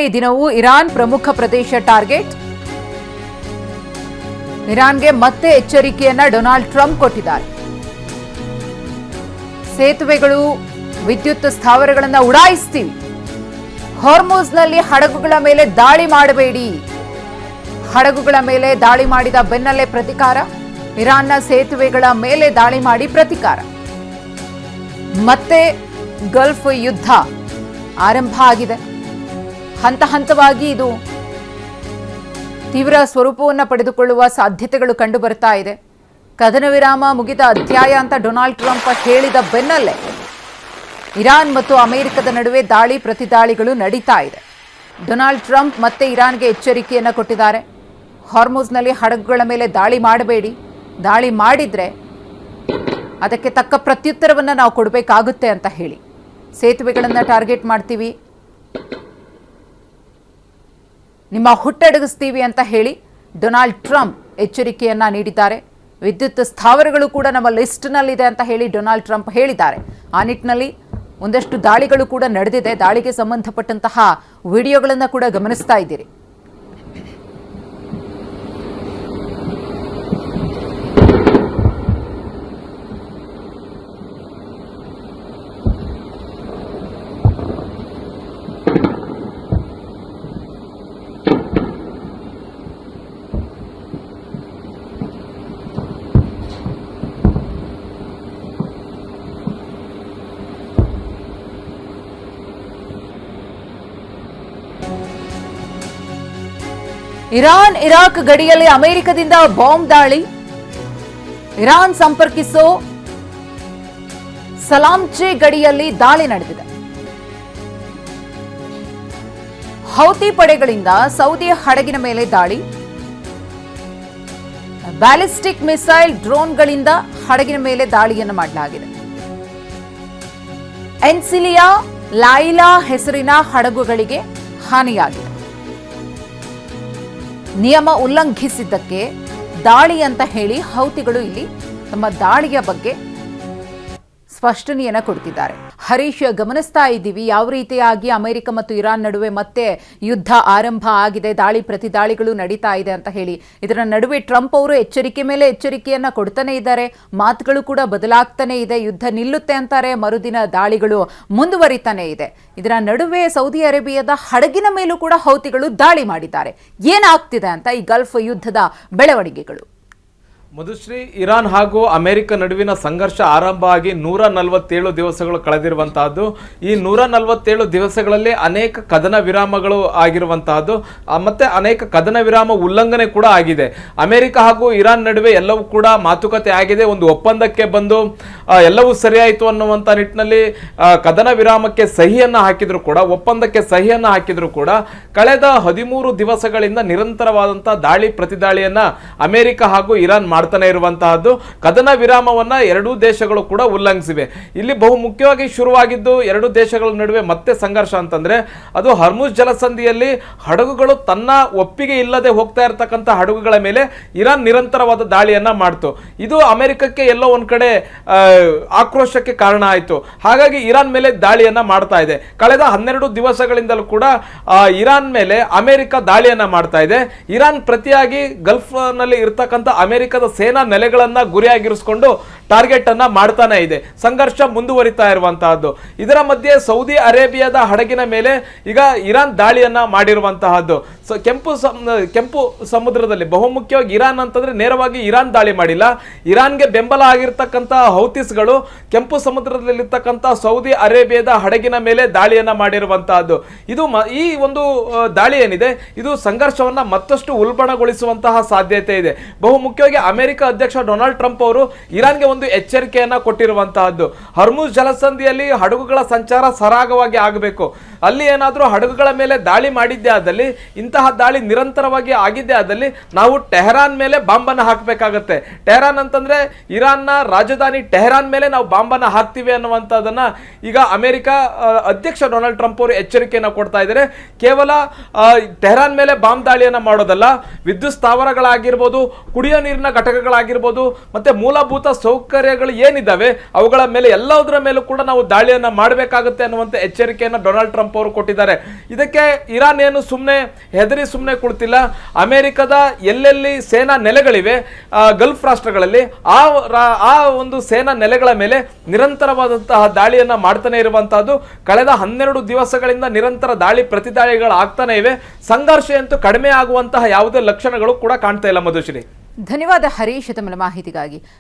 ಈ ದಿನವೂ ಇರಾನ್ ಪ್ರಮುಖ ಪ್ರದೇಶ ಟಾರ್ಗೆಟ್. ಇರಾನ್ಗೆ ಮತ್ತೆ ಎಚ್ಚರಿಕೆಯನ್ನ ಡೊನಾಲ್ಡ್ ಟ್ರಂಪ್ ಕೊಟ್ಟಿದ್ದಾರೆ. ಸೇತುವೆಗಳು, ವಿದ್ಯುತ್ ಸ್ಥಾವರಗಳನ್ನು ಉಡಾಯಿಸ್ತೀವಿ, ಹಾರ್ಮುಜ್ನಲ್ಲಿ ಹಡಗುಗಳ ಮೇಲೆ ದಾಳಿ ಮಾಡಬೇಡಿ. ಹಡಗುಗಳ ಮೇಲೆ ದಾಳಿ ಮಾಡಿದ ಬೆನ್ನಲ್ಲೇ ಪ್ರತಿಕಾರ. ಇರಾನ್ನ ಸೇತುವೆಗಳ ಮೇಲೆ ದಾಳಿ ಮಾಡಿ ಪ್ರತಿಕಾರ. ಮತ್ತೆ ಗಲ್ಫ್ ಯುದ್ಧ ಆರಂಭ ಆಗಿದೆ. ಹಂತ ಹಂತವಾಗಿ ಇದು ತೀವ್ರ ಸ್ವರೂಪವನ್ನು ಪಡೆದುಕೊಳ್ಳುವ ಸಾಧ್ಯತೆಗಳು ಕಂಡು ಬರ್ತಾ ಇದೆ. ಕದನ ವಿರಾಮ ಮುಗಿದ ಅಧ್ಯಾಯ ಅಂತ ಡೊನಾಲ್ಡ್ ಟ್ರಂಪ್ ಹೇಳಿದ ಬೆನ್ನಲ್ಲೇ ಇರಾನ್ ಮತ್ತು ಅಮೆರಿಕದ ನಡುವೆ ದಾಳಿ ಪ್ರತಿದಾಳಿಗಳು ನಡೀತಾ ಇದೆ. ಡೊನಾಲ್ಡ್ ಟ್ರಂಪ್ ಮತ್ತೆ ಇರಾನ್ಗೆ ಎಚ್ಚರಿಕೆಯನ್ನು ಕೊಟ್ಟಿದ್ದಾರೆ. ಹಾರ್ಮುಜ್ನಲ್ಲಿ ಹಡಗುಗಳ ಮೇಲೆ ದಾಳಿ ಮಾಡಬೇಡಿ, ದಾಳಿ ಮಾಡಿದ್ರೆ ಅದಕ್ಕೆ ತಕ್ಕ ಪ್ರತ್ಯುತ್ತರವನ್ನು ನಾವು ಕೊಡಬೇಕಾಗುತ್ತೆ ಅಂತ ಹೇಳಿ, ಸೇತುವೆಗಳನ್ನು ಟಾರ್ಗೆಟ್ ಮಾಡ್ತೀವಿ, ನಿಮ್ಮ ಹುಟ್ಟಡಗಿಸ್ತೀವಿ ಅಂತ ಹೇಳಿ ಡೊನಾಲ್ಡ್ ಟ್ರಂಪ್ ಎಚ್ಚರಿಕೆಯನ್ನ ನೀಡಿದ್ದಾರೆ. ವಿದ್ಯುತ್ ಸ್ಥಾವರಗಳು ಕೂಡ ನಮ್ಮ ಲಿಸ್ಟ್ನಲ್ಲಿದೆ ಅಂತ ಹೇಳಿ ಡೊನಾಲ್ಡ್ ಟ್ರಂಪ್ ಹೇಳಿದ್ದಾರೆ. ಆ ನಿಟ್ಟಿನಲ್ಲಿ ಒಂದಷ್ಟು ದಾಳಿಗಳು ಕೂಡ ನಡೆದಿದೆ. ದಾಳಿಗೆ ಸಂಬಂಧಪಟ್ಟಂತಹ ವಿಡಿಯೋಗಳನ್ನು ಕೂಡ ಗಮನಿಸ್ತಾ ಇದ್ದೀರಿ. ಇರಾನ್ ಇರಾಕ್ ಗಡಿಯಲ್ಲಿ ಅಮೆರಿಕದಿಂದ ಬಾಂಬ್ ದಾಳಿ. ಇರಾನ್ ಸಂಪರ್ಕಿಸೋ ಸಲಾಂಚೆ ಗಡಿಯಲ್ಲಿ ದಾಳಿ ನಡೆದಿದೆ. ಹೌತಿ ಪಡೆಗಳಿಂದ ಸೌದಿ ಹಡಗಿನ ಮೇಲೆ ದಾಳಿ. ಬ್ಯಾಲಿಸ್ಟಿಕ್ ಮಿಸೈಲ್ ಡ್ರೋನ್ಗಳಿಂದ ಹಡಗಿನ ಮೇಲೆ ದಾಳಿಯನ್ನು ಮಾಡಲಾಗಿದೆ. ಎನ್ಸಿಲಿಯಾ, ಲೈಲಾ ಹೆಸರಿನ ಹಡಗುಗಳಿಗೆ ಹಾನಿಯಾಗಿದೆ. ನಿಯಮ ಉಲ್ಲಂಘಿಸಿದ್ದಕ್ಕೆ ದಾಳಿ ಅಂತ ಹೇಳಿ ಹೌತಿಗಳು ಇಲ್ಲಿ ತಮ್ಮ ದಾಳಿಯ ಬಗ್ಗೆ ಸ್ಪಷ್ಟನೆಯನ್ನ ಕೊಡ್ತಿದ್ದಾರೆ. ಹರೀಶ್, ಗಮನಿಸ್ತಾ ಇದ್ದೀವಿ ಯಾವ ರೀತಿಯಾಗಿ ಅಮೆರಿಕ ಮತ್ತು ಇರಾನ್ ನಡುವೆ ಮತ್ತೆ ಯುದ್ಧ ಆರಂಭ ಆಗಿದೆ, ದಾಳಿ ಪ್ರತಿದಾಳಿಗಳು ನಡೀತಾ ಇದೆ ಅಂತ ಹೇಳಿ. ಇದರ ನಡುವೆ ಟ್ರಂಪ್ ಅವರು ಎಚ್ಚರಿಕೆ ಮೇಲೆ ಎಚ್ಚರಿಕೆಯನ್ನ ಕೊಡ್ತಾನೆ ಇದ್ದಾರೆ. ಮಾತುಗಳು ಕೂಡ ಬದಲಾಗ್ತಾನೆ ಇದೆ. ಯುದ್ಧ ನಿಲ್ಲುತ್ತೆ ಅಂತಾರೆ, ಮರುದಿನ ದಾಳಿಗಳು ಮುಂದುವರಿತಾನೆ ಇದೆ. ಇದರ ನಡುವೆ ಸೌದಿ ಅರೇಬಿಯಾದ ಹಡಗಿನ ಮೇಲೂ ಕೂಡ ಹೌತಿಗಳು ದಾಳಿ ಮಾಡಿದ್ದಾರೆ. ಏನಾಗ್ತಿದೆ ಅಂತ ಈ ಗಲ್ಫ್ ಯುದ್ಧದ ಬೆಳವಣಿಗೆಗಳು? ಮಧುಶ್ರೀ, ಇರಾನ್ ಹಾಗೂ ಅಮೆರಿಕ ನಡುವಿನ ಸಂಘರ್ಷ ಆರಂಭ ಆಗಿ 147 ದಿವಸಗಳು ಕಳೆದಿರುವಂತಹದ್ದು. ಈ 147 ದಿವಸಗಳಲ್ಲಿ ಅನೇಕ ಕದನ ವಿರಾಮಗಳು ಆಗಿರುವಂತಹದ್ದು, ಮತ್ತೆ ಅನೇಕ ಕದನ ವಿರಾಮ ಉಲ್ಲಂಘನೆ ಕೂಡ ಆಗಿದೆ. ಅಮೆರಿಕ ಹಾಗೂ ಇರಾನ್ ನಡುವೆ ಎಲ್ಲವೂ ಕೂಡ ಮಾತುಕತೆ ಆಗಿದೆ. ಒಂದು ಒಪ್ಪಂದಕ್ಕೆ ಬಂದು ಎಲ್ಲವೂ ಸರಿಯಾಯಿತು ಅನ್ನುವಂಥ ನಿಟ್ಟಿನಲ್ಲಿ ಕದನ ವಿರಾಮಕ್ಕೆ ಸಹಿಯನ್ನು ಹಾಕಿದ್ರು ಕೂಡ, ಒಪ್ಪಂದಕ್ಕೆ ಸಹಿಯನ್ನು ಹಾಕಿದ್ರು ಕೂಡ ಕಳೆದ 13 ದಿವಸಗಳಿಂದ ನಿರಂತರವಾದಂತಹ ದಾಳಿ ಪ್ರತಿದಾಳಿಯನ್ನ ಅಮೆರಿಕ ಹಾಗೂ ಇರಾನ್ ಮಾಡ್ತಾನೆ ಇರುವಂತಹದ್ದು. ಕದನ ವಿರಾಮವನ್ನ ಎರಡೂ ದೇಶಗಳು ಕೂಡ ಉಲ್ಲಂಘಿಸಿವೆ. ಇಲ್ಲಿ ಬಹು ಮುಖ್ಯವಾಗಿ ಶುರುವಾಗಿದ್ದು ಎರಡೂ ದೇಶಗಳ ನಡುವೆ ಮತ್ತೆ ಸಂಘರ್ಷ ಅಂತಂದ್ರೆ ಅದು ಹರ್ಮುಜ್ ಜಲಸಂಧಿಯಲ್ಲಿ ಹಡಗುಗಳು ತನ್ನ ಒಪ್ಪಿಗೆ ಇಲ್ಲದೆ ಹೋಗ್ತಾ ಇರತಕ್ಕಂಥ ಹಡಗುಗಳ ಮೇಲೆ ಇರಾನ್ ನಿರಂತರವಾದ ದಾಳಿಯನ್ನ ಮಾಡ್ತು. ಇದು ಅಮೆರಿಕಕ್ಕೆ ಎಲ್ಲೋ ಒಂದ್ ಕಡೆ ಆಕ್ರೋಶಕ್ಕೆ ಕಾರಣ ಆಯಿತು. ಹಾಗಾಗಿ ಇರಾನ್ ಮೇಲೆ ದಾಳಿಯನ್ನ ಮಾಡ್ತಾ ಇದೆ. ಕಳೆದ 12 ದಿವಸಗಳಿಂದಲೂ ಕೂಡ ಇರಾನ್ ಮೇಲೆ ಅಮೆರಿಕ ದಾಳಿಯನ್ನ ಮಾಡ್ತಾ ಇದೆ. ಇರಾನ್ ಪ್ರತಿಯಾಗಿ ಗಲ್ಫ್ ನಲ್ಲಿ ಇರ್ತಕ್ಕಂಥ ಅಮೆರಿಕದ ಸೇನಾ ನೆಲೆಗಳನ್ನ ಗುರಿಯಾಗಿರಿಸಿಕೊಂಡು ಟಾರ್ಗೆಟ್ ಅನ್ನ ಮಾಡ್ತಾನೆ ಇದೆ. ಸಂಘರ್ಷ ಮುಂದುವರಿತಾ ಇರುವಂತಹದ್ದು. ಇದರ ಮಧ್ಯೆ ಸೌದಿ ಅರೇಬಿಯಾದ ಹಡಗಿನ ಮೇಲೆ ಈಗ ಇರಾನ್ ದಾಳಿಯನ್ನ ಮಾಡಿರುವಂತಹದ್ದು. ಕೆಂಪು ಸಮುದ್ರದಲ್ಲಿ ಬಹುಮುಖ್ಯವಾಗಿ ಇರಾನ್ ಅಂತಂದ್ರೆ ನೇರವಾಗಿ ಇರಾನ್ ದಾಳಿ ಮಾಡಿಲ್ಲ. ಇರಾನ್ಗೆ ಬೆಂಬಲ ಆಗಿರ್ತಕ್ಕಂತಹ ಹೌತಿಸ್ಗಳು ಕೆಂಪು ಸಮುದ್ರದಲ್ಲಿರ್ತಕ್ಕಂಥ ಸೌದಿ ಅರೇಬಿಯಾದ ಹಡಗಿನ ಮೇಲೆ ದಾಳಿಯನ್ನ ಮಾಡಿರುವಂತಹದ್ದು. ಇದು ಈ ಒಂದು ದಾಳಿ ಏನಿದೆ ಇದು ಸಂಘರ್ಷವನ್ನ ಮತ್ತಷ್ಟು ಉಲ್ಬಣಗೊಳಿಸುವಂತಹ ಸಾಧ್ಯತೆ ಇದೆ. ಬಹುಮುಖ್ಯವಾಗಿ ಅಮೆರಿಕ ಅಧ್ಯಕ್ಷ ಡೊನಾಲ್ಡ್ ಟ್ರಂಪ್ ಅವರು ಇರಾನ್ಗೆ ಒಂದು ಎಚ್ಚರಿಕೆಯನ್ನ ಕೊಟ್ಟಿರುವಂತಹದ್ದು. ಹರ್ಮುಜ್ ಜಲಸಂಧಿಯಲ್ಲಿ ಹಡಗುಗಳ ಸಂಚಾರ ಸರಾಗವಾಗಿ ಆಗಬೇಕು. ಅಲ್ಲಿ ಏನಾದರೂ ಹಡಗುಗಳ ಮೇಲೆ ದಾಳಿ ಮಾಡಿದ್ದೇ ಆದಲ್ಲಿ, ಇಂತಹ ದಾಳಿ ನಿರಂತರವಾಗಿ ಆಗಿದ್ದೇ ಆದಲ್ಲಿ ನಾವು ಟೆಹರಾನ್ ಮೇಲೆ ಬಾಂಬನ್ನು ಹಾಕಬೇಕಾಗತ್ತೆ. ಟೆಹರಾನ್ ಅಂತಂದ್ರೆ ಇರಾನ್ನ ರಾಜಧಾನಿ ಟೆಹರಾನ್ ಮೇಲೆ ನಾವು ಬಾಂಬನ್ನು ಹಾಕ್ತೀವಿ ಅನ್ನುವಂಥದ್ದನ್ನ ಈಗ ಅಮೆರಿಕ ಅಧ್ಯಕ್ಷ ಡೊನಾಲ್ಡ್ ಟ್ರಂಪ್ ಅವರು ಎಚ್ಚರಿಕೆಯನ್ನು ಕೊಡ್ತಾ ಇದ್ದಾರೆ. ಕೇವಲ ಟೆಹರಾನ್ ಮೇಲೆ ಬಾಂಬ್ ದಾಳಿಯನ್ನ ಮಾಡೋದಲ್ಲ, ವಿದ್ಯುತ್ ಸ್ಥಾವರಗಳಾಗಿರ್ಬೋದು, ಕುಡಿಯೋ ನೀರಿನ ಘಟಕಗಳಾಗಿರ್ಬೋದು, ಮತ್ತೆ ಮೂಲಭೂತ ಸೌಕರ್ಯ ಸೌಕರ್ಯಗಳು ಏನಿದ್ದಾವೆ ಅವುಗಳ ಮೇಲೆ ಎಲ್ಲದರ ಮೇಲೂ ಕೂಡ ನಾವು ದಾಳಿಯನ್ನ ಮಾಡಬೇಕಾಗುತ್ತೆ ಅನ್ನುವಂತ ಎಚ್ಚರಿಕೆಯನ್ನು ಡೊನಾಲ್ಡ್ ಟ್ರಂಪ್ ಅವರು ಕೊಟ್ಟಿದ್ದಾರೆ. ಇದಕ್ಕೆ ಇರಾನ್ ಏನು ಸುಮ್ಮನೆ ಹೆದರಿ ಸುಮ್ಮನೆ ಕುಳಿತಿಲ್ಲ. ಅಮೆರಿಕದ ಎಲ್ಲೆಲ್ಲಿ ಸೇನಾ ನೆಲೆಗಳಿವೆ ಗಲ್ಫ್ ರಾಷ್ಟ್ರಗಳಲ್ಲಿ ಆ ಒಂದು ಸೇನಾ ನೆಲೆಗಳ ಮೇಲೆ ನಿರಂತರವಾದಂತಹ ದಾಳಿಯನ್ನ ಮಾಡ್ತಾನೆ ಇರುವಂತಹದ್ದು. ಕಳೆದ 12 ದಿವಸಗಳಿಂದ ನಿರಂತರ ದಾಳಿ ಪ್ರತಿದಾಳಿಗಳು ಆಗ್ತಾನೆ ಇವೆ. ಸಂಘರ್ಷ ಅಂತೂ ಕಡಿಮೆ ಆಗುವಂತಹ ಯಾವುದೇ ಲಕ್ಷಣಗಳು ಕೂಡ ಕಾಣ್ತಾ ಇಲ್ಲ. ಮಧುಶ್ರೀ, ಧನ್ಯವಾದ ಹರೀಶ್ ತಮ್ಮ ಮಾಹಿತಿಗಾಗಿ.